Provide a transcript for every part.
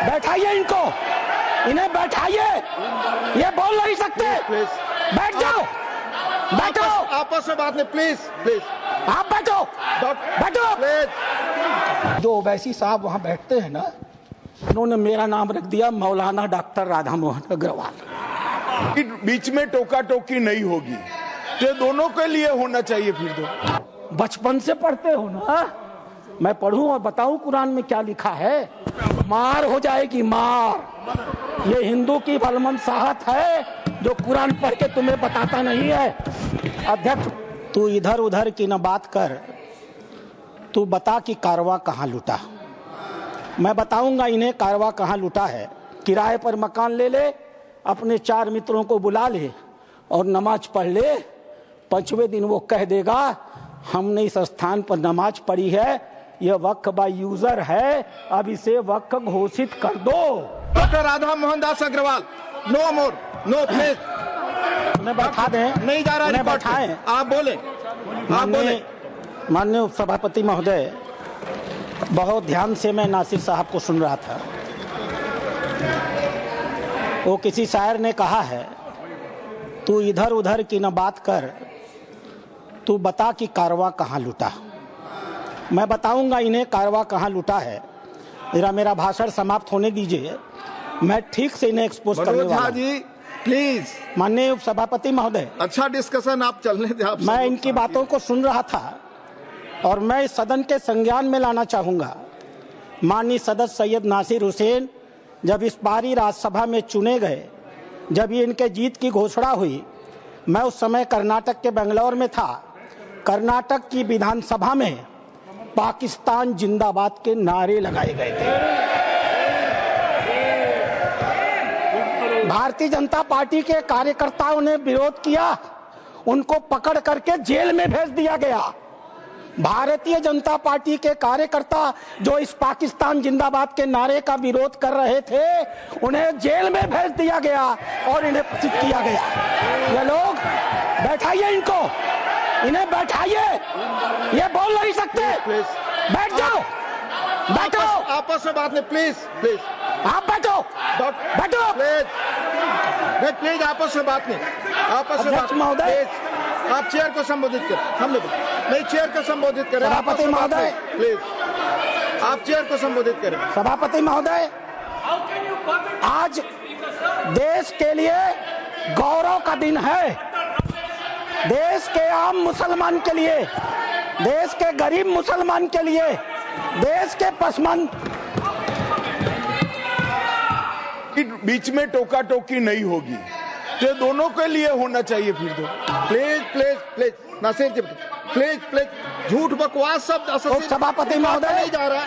बैठाइए इनको, इन्हें बैठाइए, ये बोल नहीं सकते। बैठ जाओ, बैठो। आपस में बात नहीं, प्लीज प्लीज आप बैठो, बैठो। प्लीज। जो ओवैसी साहब वहां बैठते हैं ना, उन्होंने मेरा नाम रख दिया मौलाना डॉक्टर राधा मोहन अग्रवाल। बीच में टोका टोकी नहीं होगी, तो दोनों के लिए होना चाहिए। फिर तो बचपन से पढ़ते हो ना, मैं पढ़ूं और बताऊं कुरान में क्या लिखा है। मार हो जाएगी, मार। ये हिंदू की भलमनसाहत है जो कुरान पढ़ के तुम्हें बताता नहीं है। अध्यक्ष, तू इधर उधर की न बात कर, तू बता कि कारवां कहाँ लूटा। मैं बताऊंगा इन्हें कारवां कहाँ लूटा है। किराए पर मकान ले ले, अपने 4 मित्रों को बुला ले और नमाज पढ़ ले। 5वें दिन वो कह देगा हमने इस स्थान पर नमाज पढ़ी है, ये वक्फ बाय यूजर है, अब इसे वक्फ घोषित कर दो। Doctor Radha Mohan Das Agarwal, no more, no please. उन्हें बैठा दें, नहीं जा रहा है, बैठाएं। आप बोले, आप बोले। माननीय उपसभापति महोदय, बहुत ध्यान से मैं नासिर साहब को सुन रहा था। वो किसी शायर ने कहा है, तू इधर उधर की न बात कर, तू बता कि कारवां कहाँ लूटा। मैं बताऊंगा इन्हें कारवां कहाँ लूटा है। मेरा भाषण समाप्त होने दीजिए, मैं ठीक से इन्हें एक्सपोज करने वाला हूं। जी प्लीज। माननीय उपसभापति महोदय, अच्छा डिस्कशन आप चलने दें। आप मैं इनकी बातों को सुन रहा था और मैं इस सदन के संज्ञान में लाना चाहूंगा। माननीय सदस्य सैयद नासिर हुसैन जब इस बारी राज्यसभा में चुने गए, जब ये इनके जीत की घोषणा हुई, मैं उस समय कर्नाटक के बेंगलोर में था। कर्नाटक की विधानसभा में पाकिस्तान जिंदाबाद के नारे लगाए गए थे। भारतीय जनता पार्टी के कार्यकर्ताओं ने विरोध किया, उनको पकड़ करके जेल में भेज दिया गया। भारतीय जनता पार्टी के कार्यकर्ता जो इस पाकिस्तान जिंदाबाद के नारे का विरोध कर रहे थे, उन्हें जेल में भेज दिया गया और इन्हें पतित किया गया। ये लोग, बैठाइए इनको, इन्हें बैठाइए, ये बोल नहीं सकते। बैठ जाओ, बैठो। आपस में बात नहीं, प्लीज प्लीज। आप बैठो, बैठो। प्लीज प्लीज, आपस में बात नहीं, आपस में बात महोदय, आप चेयर को संबोधित करें। हम लोग नहीं, चेयर को संबोधित करें। सभापति महोदय, प्लीज आप चेयर को संबोधित करें। सभापति महोदय, आज देश के लिए गौरव का दिन है। देश के आम मुसलमान के लिए, देश के गरीब मुसलमान के लिए, देश के पसमंद। बीच में टोका टोकी नहीं होगी, तो दोनों के लिए होना चाहिए। फिर तो please please please Nasir ji, please please. झूठ बकवास सब उपसभापति महोदय, नहीं जा रहा,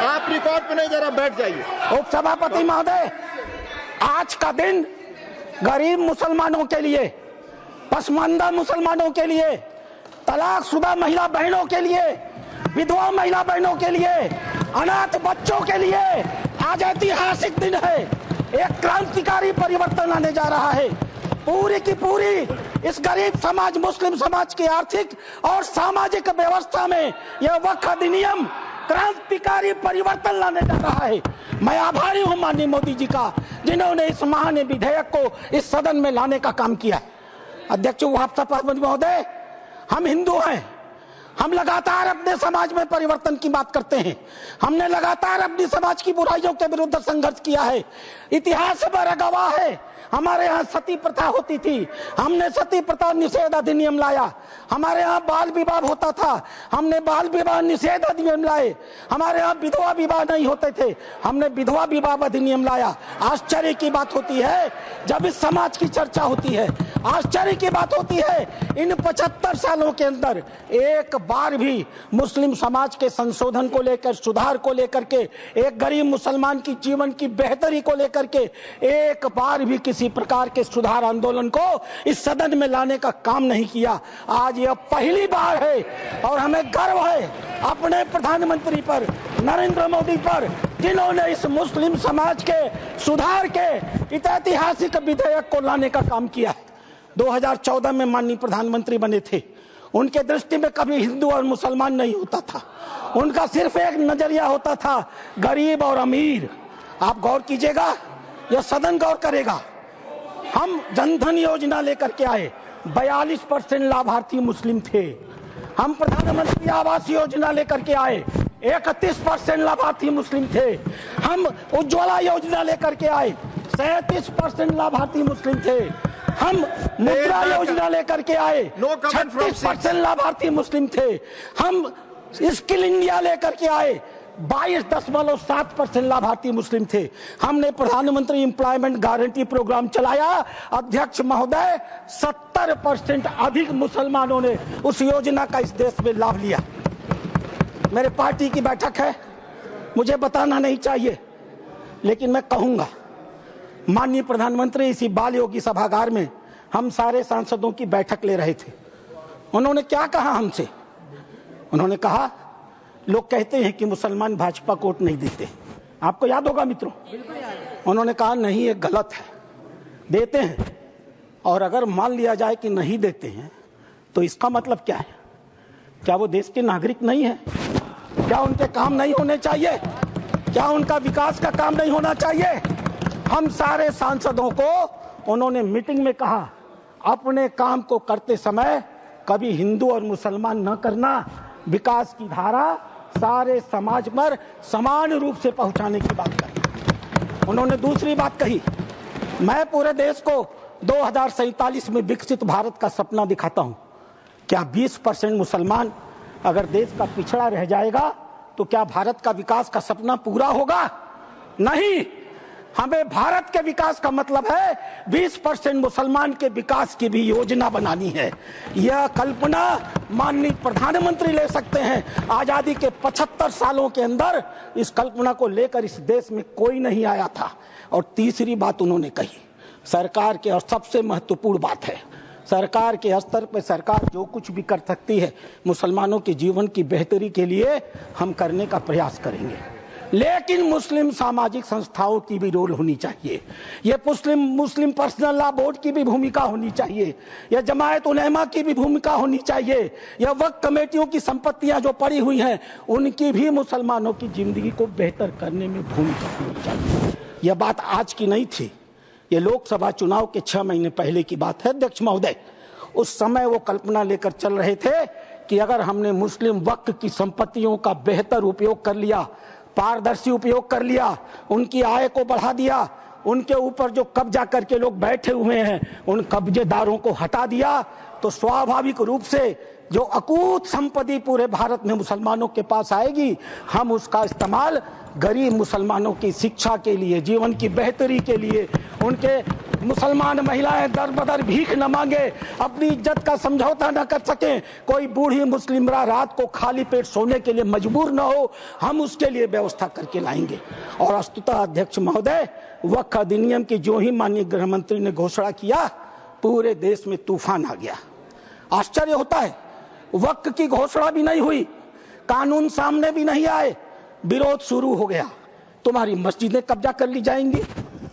आप रिकॉर्ड पे नहीं जा रहा, बैठ जाइए। उपसभापति महोदय, आज का दिन गरीब मुसलमानों के लिए, पसमानदा मुसलमानों के लिए, तलाकशुदा महिला बहनों के लिए, विधवा महिला बहनों के लिए, अनाथ बच्चों के लिए आज ऐतिहासिक दिन है। एक क्रांतिकारी परिवर्तन आने जा रहा है। पूरी की पूरी इस गरीब समाज, मुस्लिम समाज की आर्थिक और सामाजिक व्यवस्था में यह वक्फ अधिनियम क्रांतिकारी परिवर्तन लाने जा रहा है। मैं आभारी हूं माननीय मोदी जी का, जिन्होंने इस महान विधेयक को इस सदन में लाने का काम किया है। अध्यक्ष महोदय, हम हिंदू हैं, हम लगातार अपने समाज में परिवर्तन की बात करते हैं। हमने लगातार अपनी समाज की बुराइयों के विरुद्ध संघर्ष किया है। इतिहास पर गवाह है, हमारे यहाँ सती प्रथा होती थी, हमने सती प्रथा निषेध अधिनियम लाया। हमारे यहाँ बाल विवाह होता था, हमने बाल विवाह निषेध अधिनियम लाए। हमारे यहाँ विधवा विवाह नहीं होते थे, हमने विधवा विवाह अधिनियम लाया। आश्चर्य की बात होती है जब इस समाज की चर्चा होती है, आश्चर्य की बात होती है इन 75 सालों के अंदर एक बार भी मुस्लिम समाज के संशोधन को लेकर, सुधार को लेकर के, एक गरीब मुसलमान की जीवन की बेहतरी को लेकर के एक बार भी किसी प्रकार के सुधार आंदोलन को इस सदन में लाने का काम नहीं किया। आज यह पहली बार है और हमें गर्व है अपने प्रधानमंत्री पर, नरेंद्र मोदी पर, जिन्होंने इस मुस्लिम समाज के सुधार के इस ऐतिहासिक विधेयक को लाने का काम किया है। 2014 में माननीय प्रधानमंत्री बने थे, उनके दृष्टि में कभी हिंदू और मुसलमान नहीं होता था, उनका सिर्फ एक नजरिया होता था, गरीब और अमीर। आप गौर कीजिएगा, यह सदन गौर करेगा। हम जनधन योजना लेकर के आए, 42% लाभार्थी मुस्लिम थे। हम प्रधानमंत्री आवास योजना लेकर के आए, 31% लाभार्थी मुस्लिम थे। हम उज्ज्वला योजना लेकर के आए, 37% लाभार्थी मुस्लिम थे। हम मुद्रा योजना लेकर के आए, 36% लाभार्थी मुस्लिम थे। हम स्किल इंडिया लेकर के आए, 22.7% लाभार्थी मुस्लिम थे। हमने प्रधानमंत्री एम्प्लॉयमेंट गारंटी प्रोग्राम चलाया, अध्यक्ष महोदय 70% अधिक मुसलमानों ने उस योजना का इस देश में लाभ लिया। मेरे पार्टी की बैठक है, मुझे बताना नहीं चाहिए, लेकिन मैं कहूंगा, माननीय प्रधानमंत्री इसी बाल योगी सभागार में हम सारे सांसदों की बैठक ले रहे थे। उन्होंने क्या कहा हमसे? उन्होंने कहा, लोग कहते हैं कि मुसलमान भाजपा को वोट नहीं देते। आपको याद होगा मित्रों, उन्होंने कहा नहीं, ये गलत है, देते हैं। और अगर मान लिया जाए कि नहीं देते हैं तो इसका मतलब क्या है? क्या वो देश के नागरिक नहीं है? क्या उनके काम नहीं होने चाहिए? क्या उनका विकास का काम नहीं होना चाहिए? हम सारे सांसदों को उन्होंने मीटिंग में कहा, अपने काम को करते समय कभी हिंदू और मुसलमान न करना, विकास की धारा सारे समाज पर समान रूप से पहुंचाने की बात कही। उन्होंने दूसरी बात कही, मैं पूरे देश को 2047 में विकसित भारत का सपना दिखाता हूं। क्या 20% मुसलमान अगर देश का पिछड़ा रह जाएगा तो क्या भारत का विकास का सपना पूरा होगा? नहीं। हमें भारत के विकास का मतलब है 20% मुसलमान के विकास की भी योजना बनानी है। यह कल्पना माननीय प्रधानमंत्री ले सकते हैं। आजादी के 75 सालों के अंदर इस कल्पना को लेकर इस देश में कोई नहीं आया था। और तीसरी बात उन्होंने कही, सरकार के, और सबसे महत्वपूर्ण बात है, सरकार के स्तर पर सरकार जो कुछ भी कर सकती है मुसलमानों के जीवन की बेहतरी के लिए हम करने का प्रयास करेंगे। लेकिन मुस्लिम सामाजिक संस्थाओं की भी रोल होनी चाहिए। ये मुस्लिम पर्सनल लॉ बोर्ड की भी भूमिका होनी चाहिए। यह जमायत उलेमा की भी भूमिका होनी चाहिए। यह वक्फ कमेटियों की संपत्तियां जो पड़ी हुई हैं उनकी भी मुसलमानों की जिंदगी को बेहतर करने में भूमिका होनी चाहिए। यह बात आज की नहीं थी, ये लोकसभा चुनाव के 6 महीने पहले की बात है अध्यक्ष महोदय। उस समय वो कल्पना लेकर चल रहे थे कि अगर हमने मुस्लिम वक्फ की संपत्तियों का बेहतर उपयोग कर लिया, पारदर्शी उपयोग कर लिया, उनकी आय को बढ़ा दिया, उनके ऊपर जो कब्जा करके लोग बैठे हुए हैं उन कब्जेदारों को हटा दिया, तो स्वाभाविक रूप से जो अकूत संपत्ति पूरे भारत में मुसलमानों के पास आएगी, हम उसका इस्तेमाल गरीब मुसलमानों की शिक्षा के लिए, जीवन की बेहतरी के लिए, उनके मुसलमान महिलाएं दर बदर भीख न मांगे, अपनी इज्जत का समझौता न कर सकें, कोई बूढ़ी मुस्लिमरा रात को खाली पेट सोने के लिए मजबूर न हो, हम उसके लिए व्यवस्था करके लाएंगे। और वस्तुतः अध्यक्ष महोदय, वक्फ अधिनियम की जो ही माननीय गृह मंत्री ने घोषणा किया, पूरे देश में तूफान आ गया। आश्चर्य होता है, वक्फ की घोषणा भी नहीं हुई, कानून सामने भी नहीं आए, विरोध शुरू हो गया। तुम्हारी मस्जिदें कब्जा कर ली जाएंगी,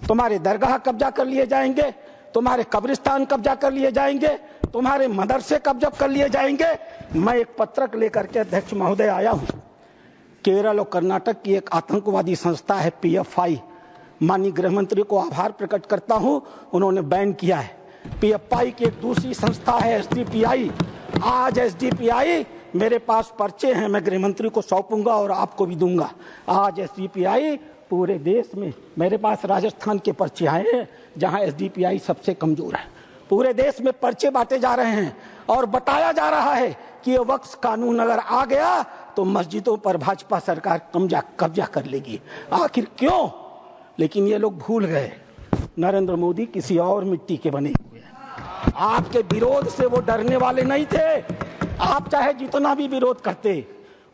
तुम्हारे दरगाह कब्जा कर लिए जाएंगे, तुम्हारे कब्रिस्तान कब्जा कर लिए जाएंगे, तुम्हारे मदरसे कब्जा कर लिए जाएंगे। मैं एक पत्रक लेकर के अध्यक्ष महोदय आया हूं। केरल और कर्नाटक की एक आतंकवादी संस्था है PFI, माननीय गृह मंत्री को आभार प्रकट करता हूं, उन्होंने बैन किया है। PFI की एक दूसरी संस्था है SDPI। आज SDPI, मेरे पास पर्चे हैं, मैं गृह मंत्री को सौंपूंगा और आपको भी दूंगा। आज SDPI पूरे देश में, मेरे पास राजस्थान के पर्चे आए हैं जहां SDPI सबसे कमजोर है। पूरे देश में पर्चे बांटे जा रहे हैं और बताया जा रहा है कि ये वक्फ कानून अगर आ गया तो मस्जिदों पर भाजपा सरकार कब्जा कर लेगी। आखिर क्यों? लेकिन ये लोग भूल गए, नरेंद्र मोदी किसी और मिट्टी के बने हुए हैं। आपके विरोध से वो डरने वाले नहीं थे। आप चाहे जितना भी विरोध करते,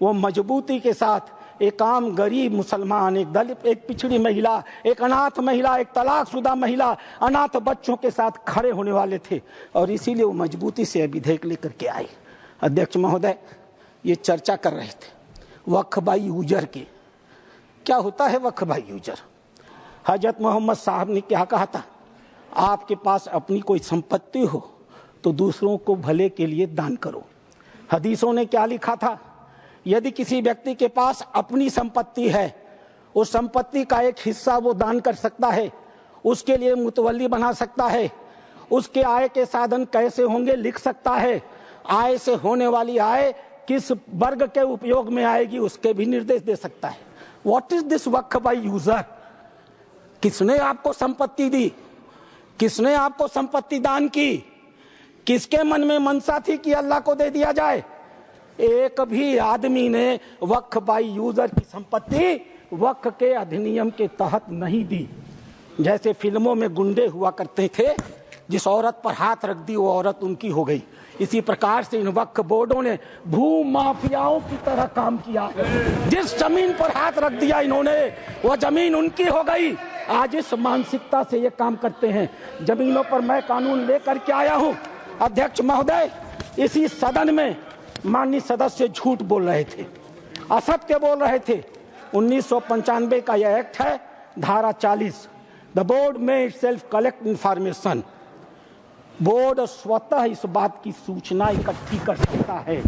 वो मजबूती के साथ एक आम गरीब मुसलमान, एक दलित, एक पिछड़ी महिला, एक अनाथ महिला, एक तलाकशुदा महिला, अनाथ बच्चों के साथ खड़े होने वाले थे और इसीलिए वो मजबूती से विधेयक लेकर के आए। अध्यक्ष महोदय, ये चर्चा कर रहे थे वक्फ बाई यूजर की। क्या होता है वक्फ बाई यूजर? हजरत मोहम्मद साहब ने क्या कहा था? आपके पास अपनी कोई संपत्ति हो तो दूसरों को भले के लिए दान करो। हदीसों ने क्या लिखा था? यदि किसी व्यक्ति के पास अपनी संपत्ति है, उस संपत्ति का एक हिस्सा वो दान कर सकता है, उसके लिए मुतवल्ली बना सकता है, उसके आय के साधन कैसे होंगे लिख सकता है, आय से होने वाली आय किस वर्ग के उपयोग में आएगी उसके भी निर्देश दे सकता है। What is this Waqf by user? किसने आपको संपत्ति दी? किसने आपको संपत्ति दान की? किसके मन में मनसा थी कि अल्लाह को दे दिया जाए? एक भी आदमी ने वक्फ बाय यूजर की संपत्ति वक्फ के अधिनियम के तहत नहीं दी। जैसे फिल्मों में गुंडे हुआ करते थे, जिस औरत पर हाथ रख दी वो औरत उनकी हो गई, इसी प्रकार से इन वक्फ बोर्डों ने भू माफियाओं की तरह काम किया। जिस जमीन पर हाथ रख दिया इन्होंने वो जमीन उनकी हो गई। आज इस मानसिकता से ये काम करते हैं। जमीनों पर मैं कानून लेकर के आया हूं। अध्यक्ष महोदय, इसी सदन में माननीय सदस्य झूठ बोल रहे थे, असत्य बोल रहे थे। 1995 का यह एक्ट है, धारा 40, द बोर्ड में इटसेल्फ कलेक्ट इंफॉर्मेशन। बोर्ड स्वतः इस बात की सूचना इकट्ठी कर सकता है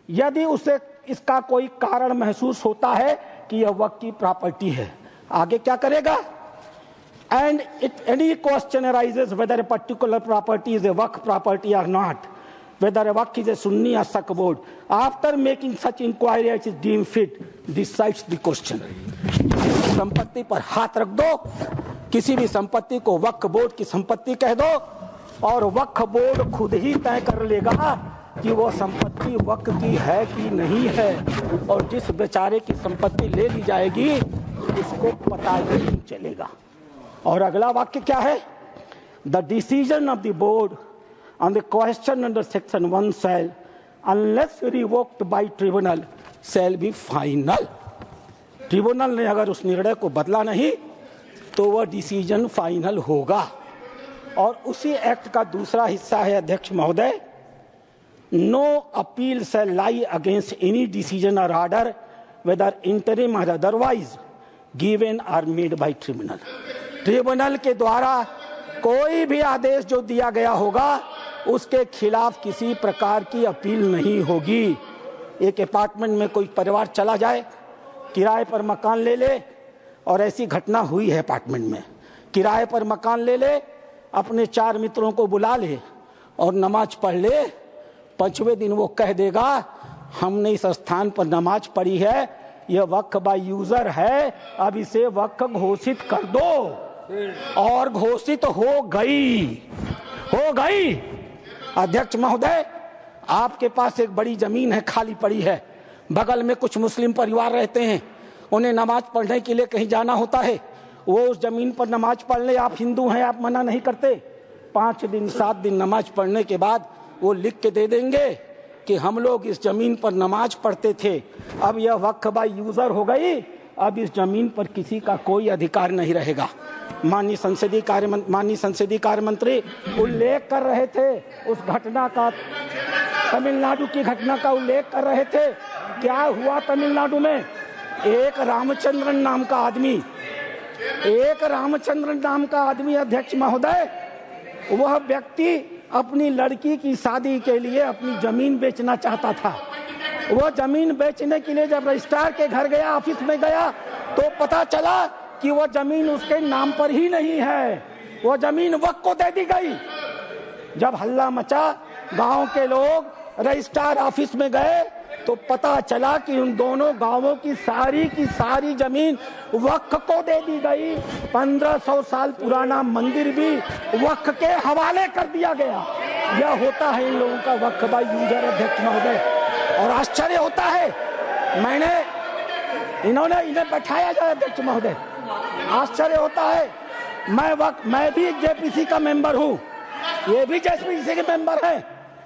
यदि उसे इसका कोई कारण महसूस होता है कि यह वक्फ की प्रॉपर्टी है। आगे क्या करेगा? And it any question arises whether a particular property is a waqf property और not, whether a waqf is a Sunni or Shaq board. After making such inquiry as is deemed fit, decides the question. संपत्ति पर हाथ रख दो, किसी भी संपत्ति को वक्फ बोर्ड की संपत्ति कह दो और वक्फ बोर्ड खुद ही तय कर लेगा कि वो संपत्ति वक्फ की है कि नहीं है, और जिस बेचारे की संपत्ति ले ली जाएगी उसको पता ही नहीं चलेगा। और अगला वाक्य क्या है? The decision of the board on the question under section 1 shall, unless revoked by tribunal, shall be final. Tribunal ने अगर उस निर्णय को बदला नहीं तो वह डिसीजन फाइनल होगा। और उसी एक्ट का दूसरा हिस्सा है अध्यक्ष महोदय, no appeal shall lie against any decision or order whether interim or otherwise given or made by tribunal. Tribunal के द्वारा कोई भी आदेश जो दिया गया होगा उसके खिलाफ किसी प्रकार की अपील नहीं होगी। एक अपार्टमेंट में कोई परिवार चला जाए, किराए पर मकान ले ले, और ऐसी घटना हुई है अपार्टमेंट में, किराए पर मकान ले ले, अपने 4 मित्रों को बुला ले और नमाज पढ़ ले। 5वें दिन वो कह देगा हमने इस स्थान पर नमाज पढ़ी है, यह वक्फ बाय यूजर है, अब इसे वक्फ घोषित कर दो। और घोषित हो गई। अध्यक्ष महोदय, आपके पास एक बड़ी जमीन है, खाली पड़ी है, बगल में कुछ मुस्लिम परिवार रहते हैं, उन्हें नमाज पढ़ने के लिए कहीं जाना होता है, वो उस जमीन पर नमाज पढ़ ले, आप हिंदू हैं, आप मना नहीं करते। 5 दिन 7 दिन नमाज पढ़ने के बाद वो लिख के दे देंगे कि हम लोग इस जमीन पर नमाज पढ़ते थे, अब यह वक्फ बाय यूजर हो गई, अब इस जमीन पर किसी का कोई अधिकार नहीं रहेगा। माननीय संसदीय कार्य मंत्री उल्लेख कर रहे थे उस घटना का, तमिलनाडु की घटना का उल्लेख कर रहे थे। क्या हुआ तमिलनाडु में? एक रामचंद्रन नाम का आदमी अध्यक्ष महोदय, वह व्यक्ति अपनी लड़की की शादी के लिए अपनी जमीन बेचना चाहता था। वह जमीन बेचने के लिए जब रजिस्ट्रार के घर गया, ऑफिस में गया, तो पता चला कि वो जमीन उसके नाम पर ही नहीं है, वो जमीन वक्फ को दे दी गई। जब हल्ला मचा, गांव के लोग रजिस्ट्रार ऑफिस में गए तो पता चला कि उन दोनों गांवों की सारी जमीन वक्फ को दे दी गई। 1500 साल पुराना मंदिर भी वक्फ के हवाले कर दिया गया। यह होता है इन लोगों का वक्फ बाय यूजर अध्यक्ष महोदय। और आश्चर्य होता है, इन्हें बैठाया जाए अध्यक्ष महोदय, आश्चर्य होता है। मैं भी जेपीसी का मेंबर हूँ, ये भी जेपीसी के मेंबर हैं,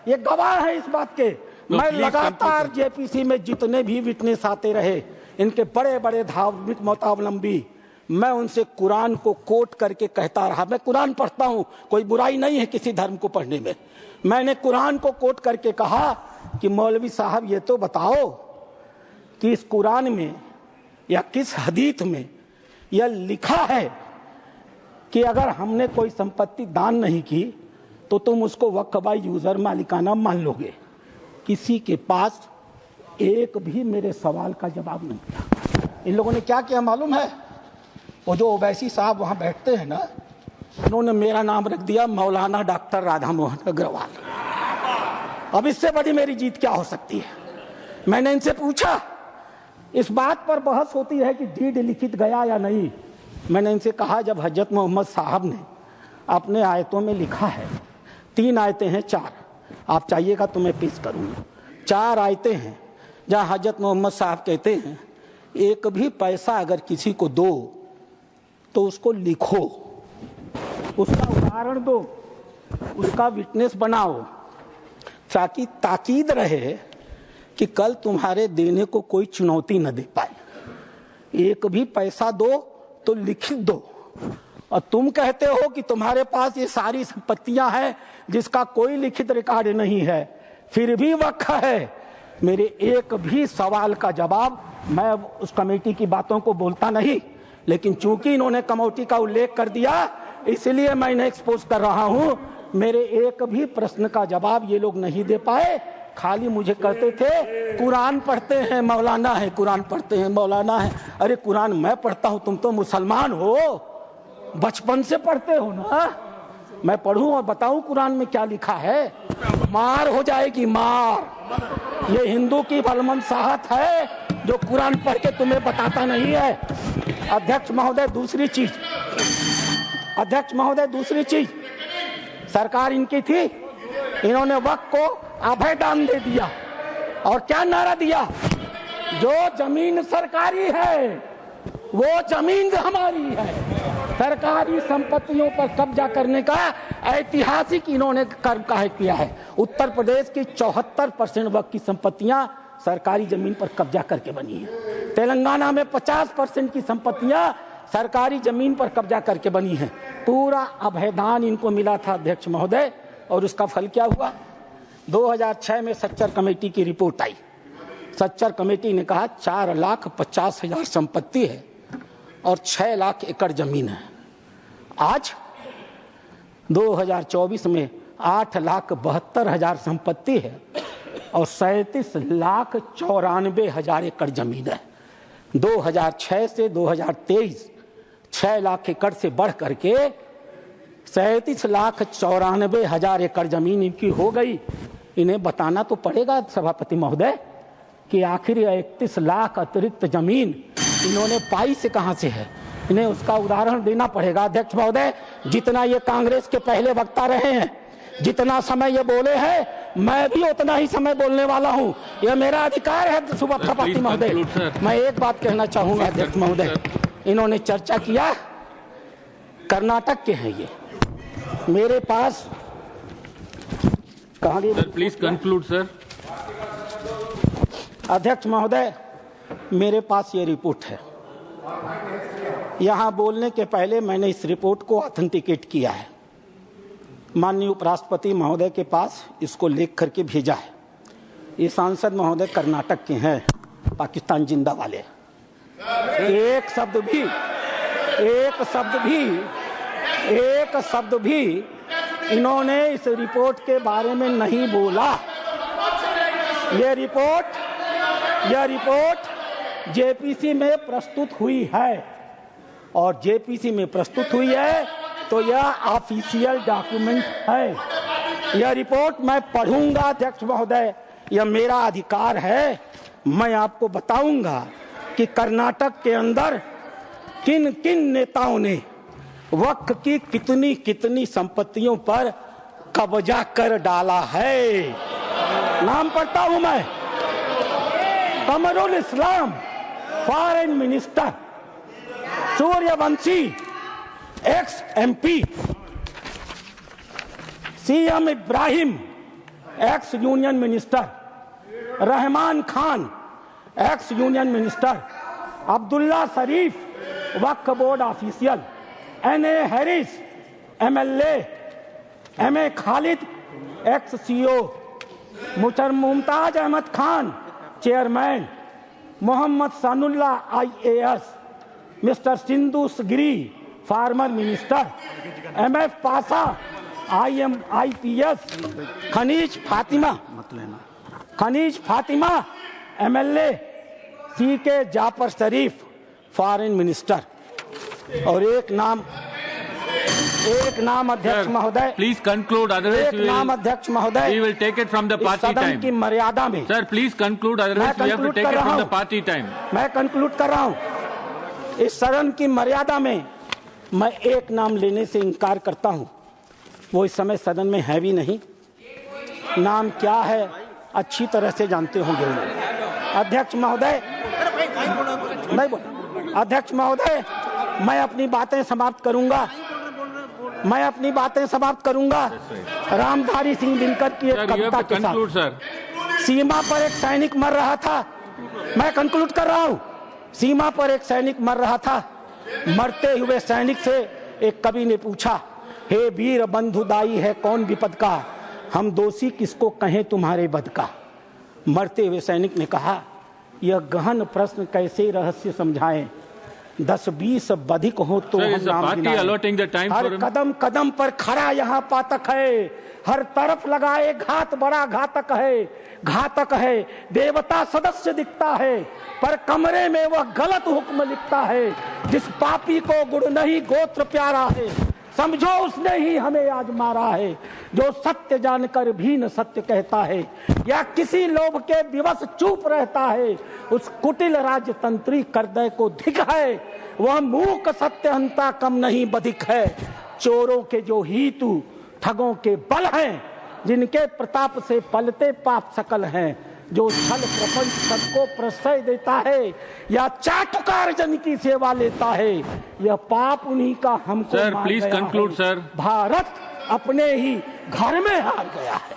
ये गवाह है इस बात के। मैं लगातार जेपीसी में जितने भी विटनेस आते रहे, इनके बड़े बड़े धार्मिक मतावलंबी, मैं उनसे कुरान को कोट करके कहता रहा। मैं कुरान पढ़ता हूँ, कोई बुराई नहीं है किसी धर्म को पढ़ने में। मैंने कुरान को कोट करके कहा कि मौलवी साहब ये तो बताओ कि इस कुरान में या किस हदीस में यह लिखा है कि अगर हमने कोई संपत्ति दान नहीं की तो तुम उसको वक्फ बाय यूजर मालिकाना मान लोगे। किसी के पास एक भी मेरे सवाल का जवाब नहीं था। इन लोगों ने क्या किया मालूम है? वो जो ओवैसी साहब वहां बैठते हैं ना, उन्होंने मेरा नाम रख दिया मौलाना डॉक्टर राधा मोहन अग्रवाल। अब इससे बड़ी मेरी जीत क्या हो सकती है? मैंने इनसे पूछा, इस बात पर बहस होती है कि डीड लिखित गया या नहीं। मैंने इनसे कहा, जब हजरत मोहम्मद साहब ने अपने आयतों में लिखा है, 3 आयतें हैं, 4, आप चाहिएगा तो मैं पेश करूंगा। 4 आयतें हैं जहां हजरत मोहम्मद साहब कहते हैं, एक भी पैसा अगर किसी को दो तो उसको लिखो, उसका उदाहरण दो, उसका विटनेस बनाओ, ताकि ताकीद रहे कि कल तुम्हारे देने को कोई चुनौती न दे पाए। एक भी पैसा दो तो लिखित दो। और तुम कहते हो कि तुम्हारे पास ये सारी संपत्तियां हैं जिसका कोई लिखित रिकॉर्ड नहीं है, फिर भी वक्त है। मेरे एक भी सवाल का जवाब, मैं उस कमेटी की बातों को बोलता नहीं, लेकिन चूंकि इन्होंने कमेटी का उल्लेख कर दिया इसलिए मैं इन्हें एक्सपोज कर रहा हूं। मेरे एक भी प्रश्न का जवाब ये लोग नहीं दे पाए, खाली मुझे कहते थे कुरान पढ़ते हैं मौलाना है, कुरान पढ़ते हैं मौलाना है। अरे कुरान मैं पढ़ता हूं, तुम तो मुसलमान हो, बचपन से पढ़ते हो ना। मैं पढ़ूं और बताऊं कुरान में क्या लिखा है? मार हो जाएगी, मार। ये हिंदू की बलमनसाहत है जो कुरान पढ़ के तुम्हें बताता नहीं है। अध्यक्ष महोदय, दूसरी चीज, अध्यक्ष महोदय, दूसरी चीज, सरकार इनकी थी, इन्होंने वक्फ को अभय दान दे दिया। और क्या नारा दिया? जो जमीन सरकारी है वो जमीन हमारी है। सरकारी संपत्तियों पर कब्जा करने का ऐतिहासिक इन्होंने कर्म काहे किया है। उत्तर प्रदेश की 74% वक्फ की संपत्तियां सरकारी जमीन पर कब्जा करके बनी है। तेलंगाना में 50% की संपत्तियां सरकारी जमीन पर कब्जा करके बनी है। पूरा अभयदान इनको मिला था अध्यक्ष महोदय, और उसका फल क्या हुआ? 2006 में सच्चर कमेटी की रिपोर्ट आई। सच्चर कमेटी ने कहा 4,50,000 संपत्ति है और 6 लाख एकड़ जमीन है। आज 2024 में 8,72,000 संपत्ति है और 37,94,000 एकड़ जमीन है। 2006 से 2023 6 लाख एकड़ से बढ़ करके 37,94,000 एकड़ जमीन इनकी हो गई। इन्हें बताना तो पड़ेगा सभापति महोदय कि आखिर 31 लाख अतिरिक्त जमीन इन्होंने पाई से कहां से है। इन्हें उसका उदाहरण देना पड़ेगा। अध्यक्ष महोदय, जितना ये कांग्रेस के पहले वक्ता रहे हैं, जितना समय ये बोले हैं, मैं भी उतना ही समय बोलने वाला हूं। यह मेरा अधिकार है सभापति महोदय। मैं एक बात कहना चाहूंगा अध्यक्ष महोदय, इन्होंने चर्चा किया कर्नाटक के हैं ये, मेरे पास कहां गई? Please conclude sir. अध्यक्ष महोदय, मेरे पास ये रिपोर्ट है। यहां बोलने के पहले मैंने इस रिपोर्ट को ऑथेंटिकेट किया है। माननीय उपराष्ट्रपति महोदय के पास इसको लिख करके भेजा है। ये सांसद महोदय कर्नाटक के हैं, पाकिस्तान जिंदा वाले। एक शब्द भी इन्होंने इस रिपोर्ट के बारे में नहीं बोला। यह रिपोर्ट जेपीसी में प्रस्तुत हुई है, और जेपीसी में प्रस्तुत हुई है तो यह ऑफिशियल डॉक्यूमेंट है। यह रिपोर्ट मैं पढ़ूंगा अध्यक्ष महोदय, यह मेरा अधिकार है। मैं आपको बताऊंगा कि कर्नाटक के अंदर किन किन नेताओं ने वक्फ की कितनी कितनी संपत्तियों पर कब्जा कर डाला है। नाम पढ़ता हूं मैं। Kamrul Islam foreign minister, Suryavanshi ex MP, CM Ibrahim ex union minister, Rahman Khan ex union minister, Abdullah Sharif Waqf board official, NA Harris MLA, MA Khalid ex CO, Mumtaz Ahmed Khan chairman, Mohammed Sanaulla IAS, mister Sindhu Giri former minister, MF Pasha IPS, Khaneez Fatima MLA, CK Jaffer Sharief foreign minister और एक नाम अध्यक्ष महोदय, प्लीज कंक्लूड, अदरवाइज एक नाम अध्यक्ष महोदय, we will take it from the party सदन टाइम की मर्यादा में। Sir please conclude, otherwise we have to take it from the party time. मैं कंक्लूड कर रहा हूं। इस सदन की मर्यादा में मैं एक नाम लेने से इनकार करता हूं। वो इस समय सदन में है भी नहीं। नाम क्या है अच्छी तरह से जानते होंगे। अध्यक्ष महोदय, नहीं बोल, अध्यक्ष महोदय, मैं अपनी बातें समाप्त करूंगा। रामधारी सिंह दिनकर की एक कविता के साथ। सीमा पर एक सैनिक मर रहा था। मैं कंक्लूड कर रहा हूं। सीमा पर एक सैनिक मर रहा था। मरते हुए सैनिक से एक कवि ने पूछा, हे वीर बंधु दाई है कौन विपद का, हम दोषी किसको कहें तुम्हारे बद का। मरते हुए सैनिक ने कहा, यह गहन प्रश्न कैसे रहस्य समझाएं, 10-20 बधिक हो तो हम नाम गिनाएं। हर कदम कदम पर खड़ा यहाँ पातक है, हर तरफ लगाए घात बड़ा घातक है। देवता सदस्य दिखता है पर कमरे में वह गलत हुक्म लिखता है। जिस पापी को गुण नहीं गोत्र प्यारा है, समझो उसने ही हमें आज मारा है। जो सत्य जानकर भी न सत्य कहता है या किसी लोभ के विवश चुप रहता है, उस कुटिल राजतंत्री करदय को धिक है। वह मूक सत्यहंता कम नहीं बधिक है। चोरों के जो हितु ठगों के बल हैं, जिनके प्रताप से पलते पाप सकल हैं। जो छल प्रपंच सबको प्रश्रय देता है या चाटुकार जन की सेवा लेता है, यह पाप उन्हीं का हमको sir please conclude sir. Bharat अपने ही घर में हार गया है।